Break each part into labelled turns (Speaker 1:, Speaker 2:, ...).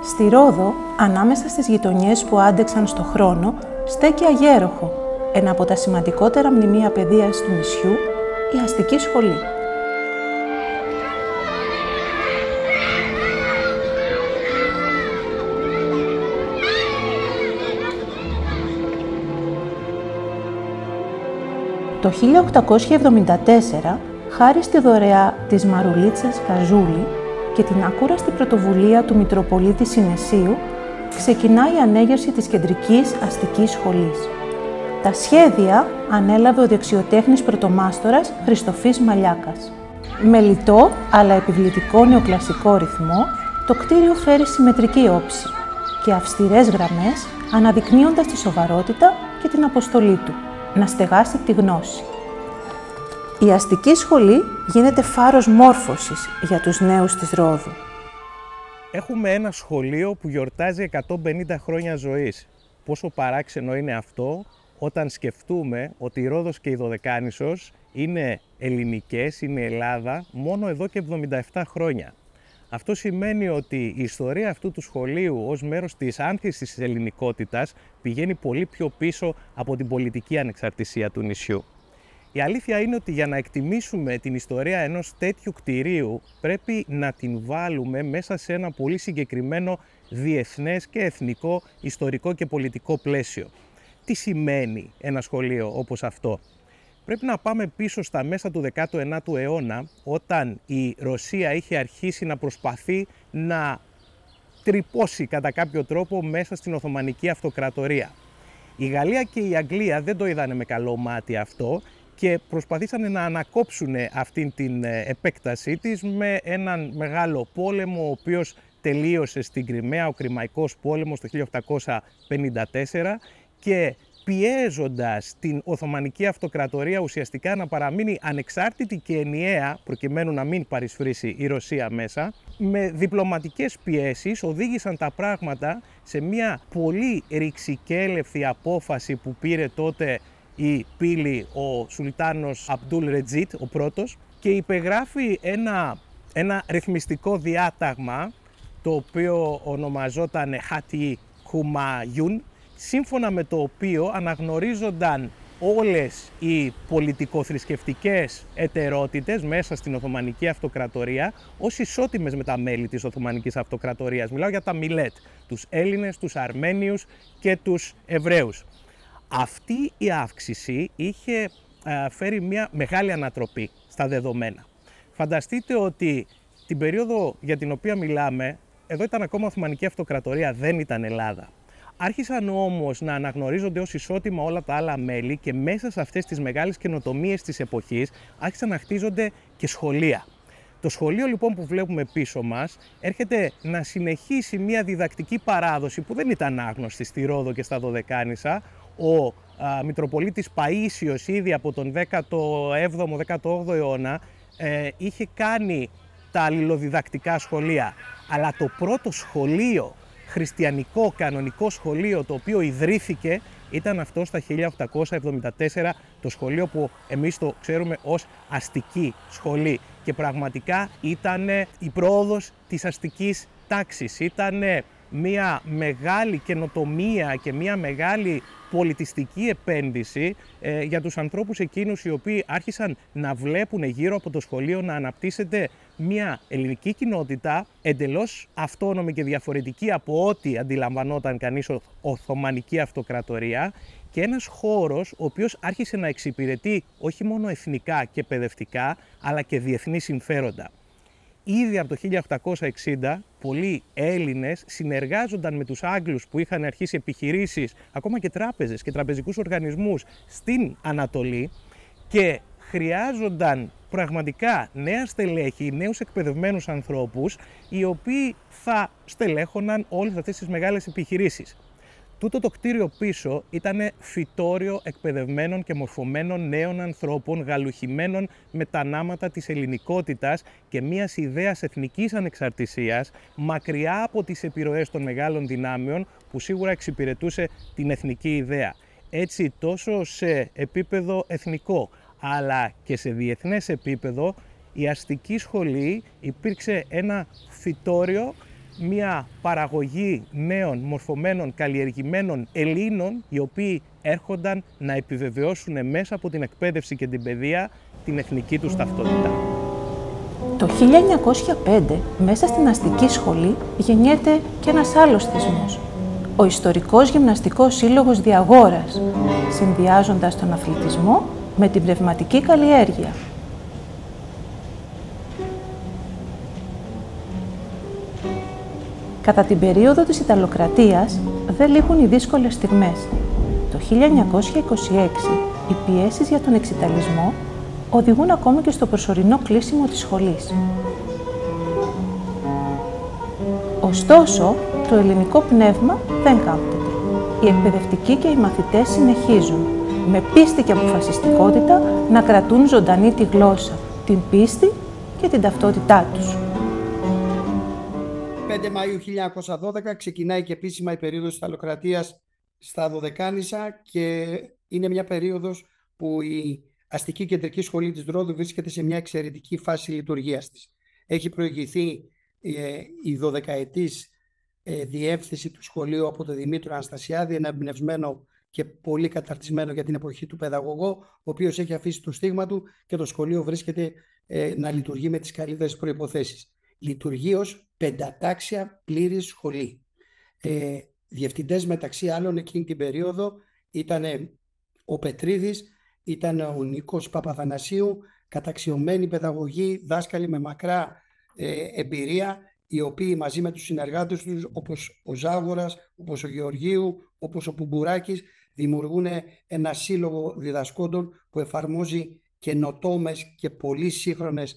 Speaker 1: Στη Ρόδο, ανάμεσα στις γειτονιές που άντεξαν στο χρόνο, στέκει Αγέροχο, ένα από τα σημαντικότερα μνημεία παιδείας του νησιού, η αστική σχολή. Το 1874, χάρη στη δωρεά της Μαρουλίτσας Καζούλη και την ακούραστη πρωτοβουλία του Μητροπολίτη Συνεσίου, ξεκινά η ανέγερση της κεντρικής αστικής σχολής. Τα σχέδια ανέλαβε ο δεξιοτέχνης πρωτομάστορας Χριστοφής Μαλιάκας. Με λιτό αλλά επιβλητικό νεοκλασικό ρυθμό, το κτίριο φέρει συμμετρική όψη και αυστηρές γραμμές, αναδεικνύοντας τη σοβαρότητα και την αποστολή του, να στεγάσει τη γνώση. Η αστική σχολή γίνεται φάρος μόρφωσης για τους νέους της Ρόδου.
Speaker 2: Έχουμε ένα σχολείο που γιορτάζει 150 χρόνια ζωής. Πόσο παράξενο είναι αυτό όταν σκεφτούμε ότι η Ρόδος και η Δωδεκάνησος είναι ελληνικές, είναι Ελλάδα, μόνο εδώ και 77 χρόνια. Αυτό σημαίνει ότι η ιστορία αυτού του σχολείου ως μέρος της άνθησης της ελληνικότητας πηγαίνει πολύ πιο πίσω από την πολιτική ανεξαρτησία του νησιού. Η αλήθεια είναι ότι για να εκτιμήσουμε την ιστορία ενός τέτοιου κτηρίου πρέπει να την βάλουμε μέσα σε ένα πολύ συγκεκριμένο διεθνές και εθνικό, ιστορικό και πολιτικό πλαίσιο. Τι σημαίνει ένα σχολείο όπως αυτό? Πρέπει να πάμε πίσω στα μέσα του 19ου αιώνα, όταν η Ρωσία είχε αρχίσει να προσπαθεί να τρυπώσει κατά κάποιο τρόπο μέσα στην Οθωμανική Αυτοκρατορία. Η Γαλλία και η Αγγλία δεν το είδανε με καλό μάτι αυτό και προσπαθήσανε να ανακόψουν αυτήν την επέκτασή της με έναν μεγάλο πόλεμο, ο οποίος τελείωσε στην Κριμαία, ο Κριμαϊκός πόλεμος το 1854, και πιέζοντας την Οθωμανική Αυτοκρατορία ουσιαστικά να παραμείνει ανεξάρτητη και ενιαία, προκειμένου να μην παρισφρήσει η Ρωσία μέσα, με διπλωματικές πιέσεις οδήγησαν τα πράγματα σε μια πολύ ρηξικέλευθη απόφαση που πήρε τότε η πύλη ο Σουλτάνος Αμπτούλ Ρετζίτ, ο πρώτος, και υπεγράφει ένα ρυθμιστικό διάταγμα, το οποίο ονομαζόταν Χάτι Χουμαγιούν, σύμφωνα με το οποίο αναγνωρίζονταν όλες οι πολιτικοθρησκευτικές εταιρότητες μέσα στην Οθωμανική Αυτοκρατορία ως ισότιμες με τα μέλη της Οθωμανικής Αυτοκρατορίας. Μιλάω για τα Μιλέτ, τους Έλληνες, τους Αρμένιους και τους Εβραίους. Αυτή η αύξηση είχε φέρει μια μεγάλη ανατροπή στα δεδομένα. Φανταστείτε ότι την περίοδο για την οποία μιλάμε, εδώ ήταν ακόμα Οθωμανική Αυτοκρατορία, δεν ήταν Ελλάδα. Άρχισαν όμως να αναγνωρίζονται ως ισότιμα όλα τα άλλα μέλη και μέσα σε αυτές τις μεγάλες καινοτομίες της εποχής άρχισαν να χτίζονται και σχολεία. Το σχολείο λοιπόν που βλέπουμε πίσω μας έρχεται να συνεχίσει μια διδακτική παράδοση που δεν ήταν άγνωστη στη Ρόδο και στα Δωδεκάνησα. Ο Μητροπολίτης Παΐσιος ήδη από τον 17ο-18ο αιώνα είχε κάνει τα αλληλοδιδακτικά σχολεία, αλλά το πρώτο σχολείο, χριστιανικό κανονικό σχολείο, το οποίο ιδρύθηκε, ήταν αυτό στα 1874, το σχολείο που εμείς το ξέρουμε ως αστική σχολή, και πραγματικά ήταν η πρόοδος της αστικής τάξης. Ήταν μια μεγάλη καινοτομία και μια μεγάλη πολιτιστική επένδυση για τους ανθρώπους εκείνους οι οποίοι άρχισαν να βλέπουν γύρω από το σχολείο να αναπτύσσεται μια ελληνική κοινότητα εντελώς αυτόνομη και διαφορετική από ό,τι αντιλαμβανόταν κανείς Οθωμανική Αυτοκρατορία, και ένας χώρος ο οποίος άρχισε να εξυπηρετεί όχι μόνο εθνικά και παιδευτικά αλλά και διεθνή συμφέροντα. Ήδη από το 1860 πολλοί Έλληνες συνεργάζονταν με τους Άγγλους που είχαν αρχίσει επιχειρήσεις, ακόμα και τράπεζες και τραπεζικούς οργανισμούς στην Ανατολή, και χρειάζονταν πραγματικά νέα στελέχη, νέους εκπαιδευμένους ανθρώπους, οι οποίοι θα στελέχωναν όλες αυτές τις μεγάλες επιχειρήσεις. Τούτο το κτίριο πίσω ήταν φυτόριο εκπαιδευμένων και μορφωμένων νέων ανθρώπων, γαλουχημένων με τα νάματα της ελληνικότητας και μιας ιδέας εθνικής ανεξαρτησίας, μακριά από τις επιρροές των μεγάλων δυνάμεων που σίγουρα εξυπηρετούσε την εθνική ιδέα. Έτσι, τόσο σε επίπεδο εθνικό αλλά και σε διεθνές επίπεδο, η αστική σχολή υπήρξε ένα φυτόριο μια παραγωγή νέων μορφωμένων καλλιεργημένων Ελλήνων, οι οποίοι έρχονταν να επιβεβαιώσουν μέσα από την εκπαίδευση και την παιδεία την εθνική τους ταυτότητα.
Speaker 1: Το 1905, μέσα στην αστική σχολή, γεννιέται και ένας άλλος θεσμός, ο Ιστορικός Γυμναστικός Σύλλογος Διαγόρας, συνδυάζοντας τον αθλητισμό με την πνευματική καλλιέργεια. Κατά την περίοδο της Ιταλοκρατίας δεν λείπουν οι δύσκολες στιγμές. Το 1926 οι πιέσεις για τον εξιταλισμό οδηγούν ακόμη και στο προσωρινό κλείσιμο της σχολής. Ωστόσο, το ελληνικό πνεύμα δεν κάμπτεται. Οι εκπαιδευτικοί και οι μαθητές συνεχίζουν, με πίστη και αποφασιστικότητα, να κρατούν ζωντανή τη γλώσσα, την πίστη και την ταυτότητά τους.
Speaker 3: 5 Μαΐου 1912 ξεκινάει και επίσημα η περίοδος της Ιταλοκρατίας στα Δωδεκάνησα και είναι μια περίοδος που η αστική κεντρική σχολή της Ρόδου βρίσκεται σε μια εξαιρετική φάση λειτουργίας της. Έχει προηγηθεί η 12ετής διεύθυνση του σχολείου από τον Δημήτριο Αναστασιάδη, ένα εμπνευσμένο και πολύ καταρτισμένο για την εποχή του παιδαγωγό, ο οποίος έχει αφήσει το στίγμα του και το σχολείο βρίσκεται να λειτουργεί με τις καλύτερες προϋποθέσεις. Λειτουργεί ως πεντατάξια πλήρης σχολή. Διευθυντές μεταξύ άλλων εκείνη την περίοδο ήταν ο Πετρίδης, ήταν ο Νίκος Παπαθανασίου, καταξιωμένοι παιδαγωγοί, δάσκαλοι με μακρά εμπειρία, οι οποίοι μαζί με τους συνεργάτες τους, όπως ο Ζάγορας, όπως ο Γεωργίου, όπως ο Πουμπουράκης, δημιουργούν ένα σύλλογο διδασκόντων που εφαρμόζει καινοτόμες και πολύ σύγχρονες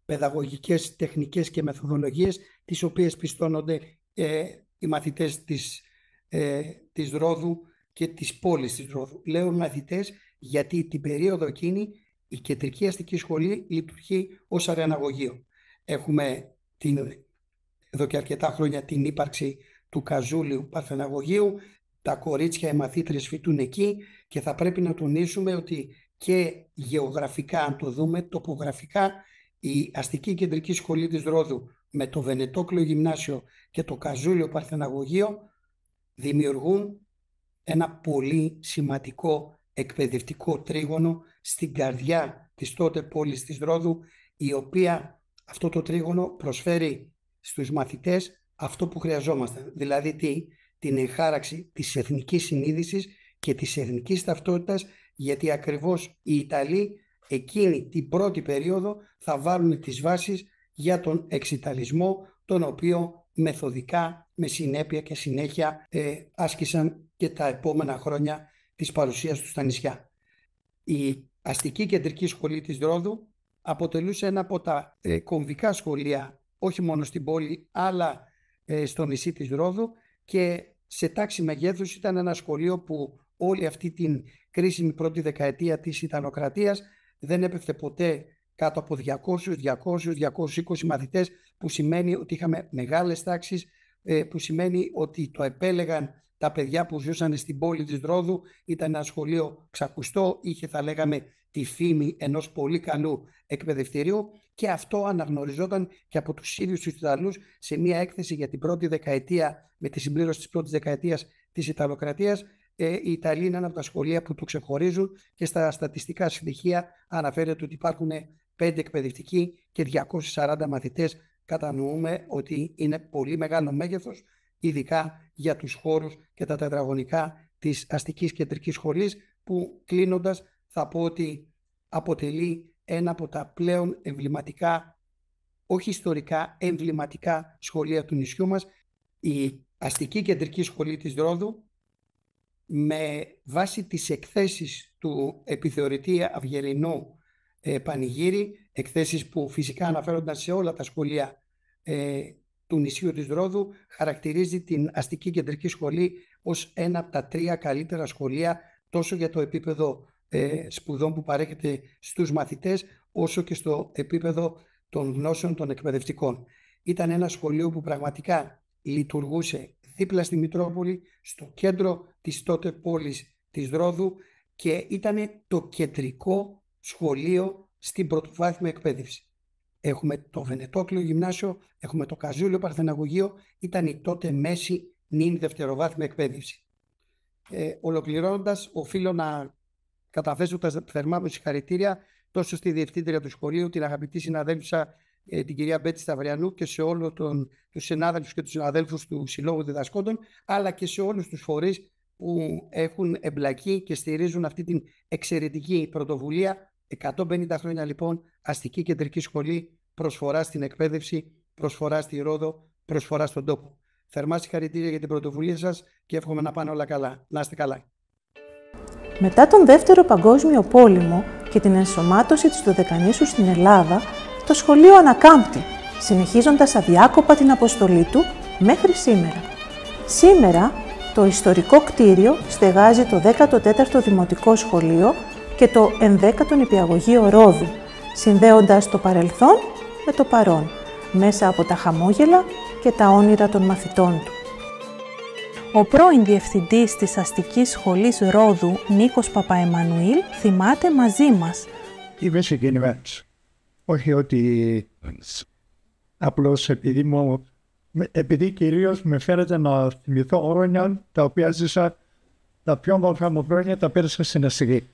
Speaker 3: παιδαγωγικές τεχνικές και μεθοδολογίες, τις οποίες πιστώνονται οι μαθητές της Ρόδου και της πόλης της Ρόδου. Λέω μαθητές γιατί την περίοδο εκείνη η κεντρική αστική σχολή λειτουργεί ως αρεναγωγείο. Έχουμε εδώ και αρκετά χρόνια την ύπαρξη του Καζούλιου Παρθεναγωγείου, τα κορίτσια, οι μαθήτριες φοιτούν εκεί και θα πρέπει να τονίσουμε ότι και γεωγραφικά, αν το δούμε, τοπογραφικά, η αστική κεντρική σχολή της Ρόδου με το Βενετόκλειο Γυμνάσιο και το Καζούλιο Παρθεναγωγείο δημιουργούν ένα πολύ σημαντικό εκπαιδευτικό τρίγωνο στην καρδιά της τότε πόλης της Ρόδου, η οποία αυτό το τρίγωνο προσφέρει στους μαθητές αυτό που χρειαζόμασταν, δηλαδή την εγχάραξη της εθνικής συνείδησης και της εθνικής ταυτότητας, γιατί ακριβώς οι Ιταλοί εκείνη την πρώτη περίοδο θα βάλουν τις βάσεις για τον εξιταλισμό, τον οποίο μεθοδικά, με συνέπεια και συνέχεια άσκησαν και τα επόμενα χρόνια της παρουσίας τους στα νησιά. Η αστική κεντρική σχολή της Ρόδου αποτελούσε ένα από τα κομβικά σχολεία, όχι μόνο στην πόλη, αλλά στο νησί της Ρόδου, και σε τάξη μεγέθους ήταν ένα σχολείο που όλη αυτή την κρίσιμη πρώτη δεκαετία της Ιταλοκρατίας δεν έπεφτε ποτέ κάτω από 200-220 μαθητές, που σημαίνει ότι είχαμε μεγάλες τάξεις, που σημαίνει ότι το επέλεγαν τα παιδιά που ζούσαν στην πόλη της Ρόδου. Ήταν ένα σχολείο ξακουστό, είχε, θα λέγαμε, τη φήμη ενός πολύ καλού εκπαιδευτηρίου, και αυτό αναγνωριζόταν και από τους ίδιους τους Ιταλούς σε μια έκθεση για την πρώτη δεκαετία, με τη συμπλήρωση της πρώτης δεκαετίας της Ιταλοκρατίας. Η Ιταλία είναι ένα από τα σχολεία που το ξεχωρίζουν και στα στατιστικά στοιχεία αναφέρεται ότι υπάρχουν 5 εκπαιδευτικοί και 240 μαθητές. Κατανοούμε ότι είναι πολύ μεγάλο μέγεθος, ειδικά για τους χώρους και τα τετραγωνικά της αστικής κεντρικής σχολής, που κλείνοντας θα πω ότι αποτελεί ένα από τα πλέον εμβληματικά, όχι ιστορικά, εμβληματικά σχολεία του νησιού μας. Η αστική κεντρική σχολή της Ρόδου, με βάση τις εκθέσεις του επιθεωρητή Αυγερινού Πανηγύρη, εκθέσεις που φυσικά αναφέρονταν σε όλα τα σχολεία του νησιού της Ρόδου, χαρακτηρίζει την αστική κεντρική σχολή ως ένα από τα 3 καλύτερα σχολεία, τόσο για το επίπεδο σπουδών που παρέχεται στους μαθητές, όσο και στο επίπεδο των γνώσεων των εκπαιδευτικών. Ήταν ένα σχολείο που πραγματικά λειτουργούσε δίπλα στη Μητρόπολη, στο κέντρο της τότε πόλης της Ρόδου, και ήταν το κεντρικό σχολείο στην πρωτοβάθμια εκπαίδευση. Έχουμε το Βενετόκλειο Γυμνάσιο, έχουμε το Καζούλιο Παρθεναγωγείο, ήταν η τότε μέση νυν δευτεροβάθμια εκπαίδευση. Ολοκληρώνοντας, οφείλω να καταθέσω τα θερμά μου συγχαρητήρια τόσο στη διευθύντρια του σχολείου, την αγαπητή συναδέλφισσα την κυρία Μπέτη Σταυριανού, και σε όλους τους συνάδελφους και τους συναδέλφους του Συλλόγου Διδασκόντων, αλλά και σε όλους τους φορείς που έχουν εμπλακεί και στηρίζουν αυτή την εξαιρετική πρωτοβουλία. 150 χρόνια λοιπόν αστική κεντρική σχολή, προσφορά στην εκπαίδευση, προσφορά στη Ρόδο, προσφορά στον τόπο. Θερμά συγχαρητήρια για την πρωτοβουλία σας και εύχομαι να πάνε όλα καλά. Να είστε καλά.
Speaker 1: Μετά τον Δεύτερο Παγκόσμιο Πόλεμο και την ενσωμάτωση της Δωδεκανήσου στην Ελλάδα, το σχολείο ανακάμπτει, συνεχίζοντας αδιάκοπα την αποστολή του μέχρι σήμερα. Σήμερα, το ιστορικό κτίριο στεγάζει το 14ο Δημοτικό Σχολείο και το 11ο Νηπιαγωγείο Ρόδου, συνδέοντας το παρελθόν με το παρόν, μέσα από τα χαμόγελα και τα όνειρα των μαθητών του. Ο πρώην διευθυντής της Αστικής Σχολής Ρόδου, Νίκος Παπαεμμανουήλ, θυμάται μαζί μας.
Speaker 4: Είμαι συγκινημένος. Όχι ότι απλώς επειδή κυρίως με φέρετε να θυμηθώ χρόνια τα οποία ζήσα, τα πιο όμορφα μου χρόνια τα πέρασα στην Αστική.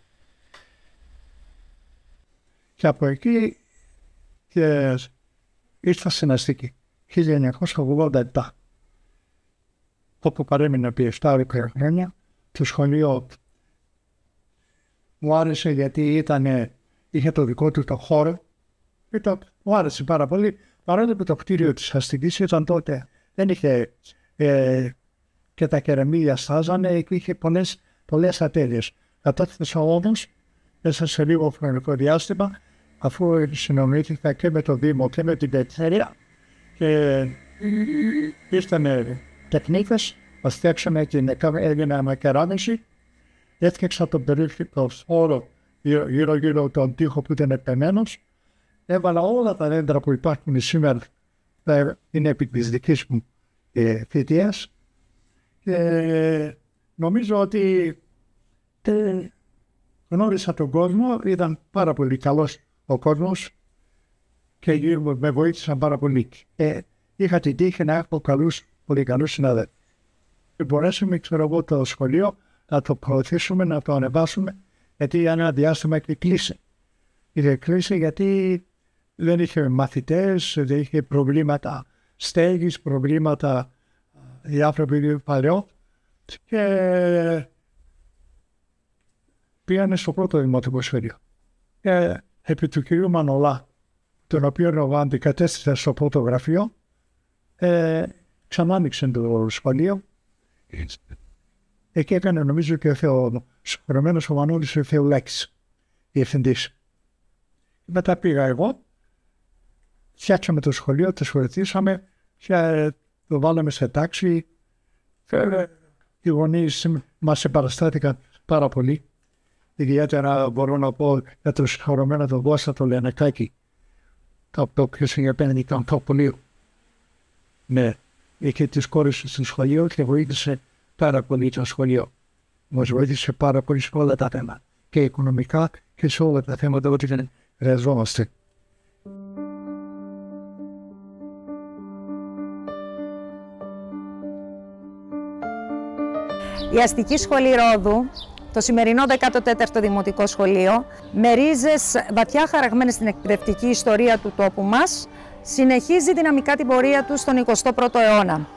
Speaker 4: Και από εκεί και ήρθα στην Αστική, 1987. Όπου παρέμεινα επί 7 χρόνια, το σχολείο μου άρεσε γιατί είχε το δικό του το χώρο. Μου άρεσε πάρα πολύ, παρόλο που το κτίριο της Αστικής ήταν τότε, δεν είχε και τα κεραμίδια στάζανε, είχε πολλές ατέλειες. Κατάθεσα όμως μέσα σε λίγο χρονικό διάστημα, αφού συνομιλήθηκα και με το Δήμο και με την Περιφέρεια και ήρθανε τεχνίκες, μας φτιάξαμε έγινε με κεράμιση, έφτιαξα τον περίφημο χώρο γύρω-γύρω τον τοίχο που ήταν επεμένος, έβαλα όλα τα δέντρα που υπάρχουν σήμερα, είναι επί της δικής μου θητείας, και νομίζω ότι γνώρισα τον κόσμο, ήταν πάρα πολύ καλός ο κόσμος και γύρω μου με βοήθησαν πάρα πολύ. Είχα την τύχη να έχω πολύ καλούς συναδέλφους. Μπορέσαμε, ξέρω εγώ, το σχολείο να το προωθήσουμε, να το ανεβάσουμε, γιατί ένα διάστημα είχε κλείσει. Είχε κλείσει γιατί δεν είχε μαθητές, δεν είχε προβλήματα στέγης, προβλήματα διάφορα παλαιό, και πήγανε στο πρώτο δημοτικό σχολείο. Επί του κυρίου Μανολά, τον οποίο αντικατέστησα στο πρώτο γραφείο, ξανά άνοιξε το σχολείο. Εκεί έκανε νομίζω και ο συγχωρεμένος ο Μανώλης ο Θεουλάκης, διευθυντής. Μετά πήγα εγώ, φτιάξαμε το σχολείο, το σχοληθήσαμε και το βάλαμε σε τάξη. Οι γονείς μας επαναστάθηκαν πάρα πολύ. Ιδιαίτερα μπορώ να πω για το συγχωρεμένο τον Κώστα το Λενεκάκη, το οποίο συνεπένει ήταν το πολύ. Ναι, είχε τις κόρες στο σχολείο και βοήθησε πάρα πολύ το σχολείο. Μας βοήθησε πάρα πολύ σε όλα τα θέματα, και οικονομικά και σε όλα τα θέματα ότι δεν χρειαζόμαστε.
Speaker 5: Η Αστική Σχολή Ρόδου, το σημερινό 14ο Δημοτικό Σχολείο, με ρίζες βαθιά χαραγμένες στην εκπαιδευτική ιστορία του τόπου μας, συνεχίζει δυναμικά την πορεία του στον 21ο αιώνα.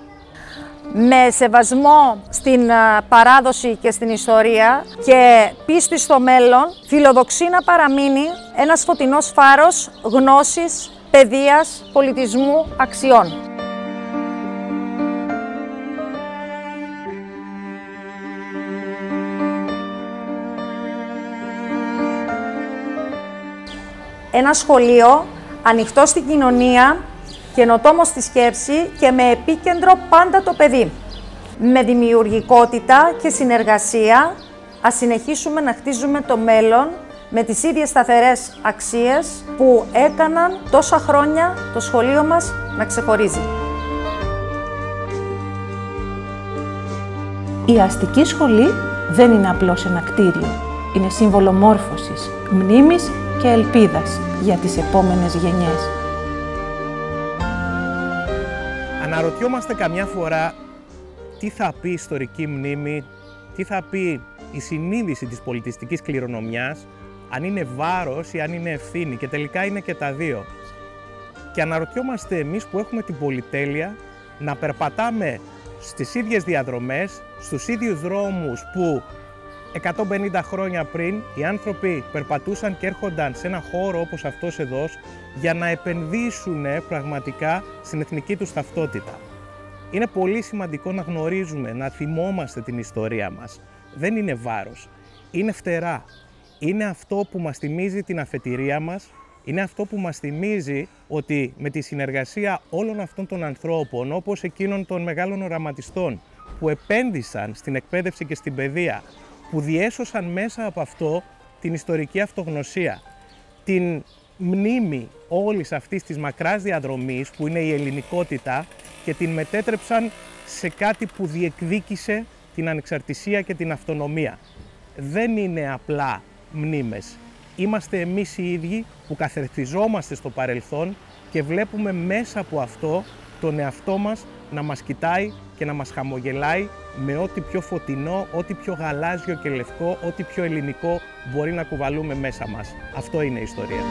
Speaker 5: Με σεβασμό στην παράδοση και στην ιστορία και πίστη στο μέλλον, φιλοδοξεί να παραμείνει ένας φωτεινός φάρος γνώσης, παιδείας, πολιτισμού, αξιών. Ένα σχολείο ανοιχτό στην κοινωνία, καινοτόμο στη σκέψη και με επίκεντρο πάντα το παιδί. Με δημιουργικότητα και συνεργασία ας συνεχίσουμε να χτίζουμε το μέλλον με τις ίδιες σταθερές αξίες που έκαναν τόσα χρόνια το σχολείο μας να ξεχωρίζει.
Speaker 1: Η Αστική Σχολή δεν είναι απλώς ένα κτίριο. Είναι σύμβολο μόρφωσης, μνήμης και ελπίδας για τις επόμενες γενιές.
Speaker 2: Αναρωτιόμαστε καμιά φορά τι θα πει η ιστορική μνήμη, τι θα πει η συνείδηση της πολιτιστικής κληρονομιάς, αν είναι βάρος ή αν είναι ευθύνη, και τελικά είναι και τα δύο. Και αναρωτιόμαστε εμείς που έχουμε την πολυτέλεια να περπατάμε στις ίδιες διαδρομές, στους ίδιους δρόμους που 150 χρόνια πριν οι άνθρωποι περπατούσαν και έρχονταν σε ένα χώρο όπως αυτός εδώ για να επενδύσουν πραγματικά στην εθνική τους ταυτότητα. Είναι πολύ σημαντικό να γνωρίζουμε, να θυμόμαστε την ιστορία μας. Δεν είναι βάρος, είναι φτερά. Είναι αυτό που μας θυμίζει την αφετηρία μας, είναι αυτό που μας θυμίζει ότι με τη συνεργασία όλων αυτών των ανθρώπων, όπως εκείνων των μεγάλων οραματιστών που επένδυσαν στην εκπαίδευση και στην παιδεία, που διέσωσαν μέσα από αυτό την ιστορική αυτογνωσία, την μνήμη όλης αυτής της μακράς διαδρομής που είναι η ελληνικότητα, και την μετέτρεψαν σε κάτι που διεκδίκησε την ανεξαρτησία και την αυτονομία. Δεν είναι απλά μνήμες. Είμαστε εμείς οι ίδιοι που καθρεφτιζόμαστε στο παρελθόν και βλέπουμε μέσα από αυτό τον εαυτό μας να μας κοιτάει και να μας χαμογελάει με ό,τι πιο φωτεινό, ό,τι πιο γαλάζιο και λευκό, ό,τι πιο ελληνικό μπορεί να κουβαλούμε μέσα μας. Αυτό είναι η ιστορία.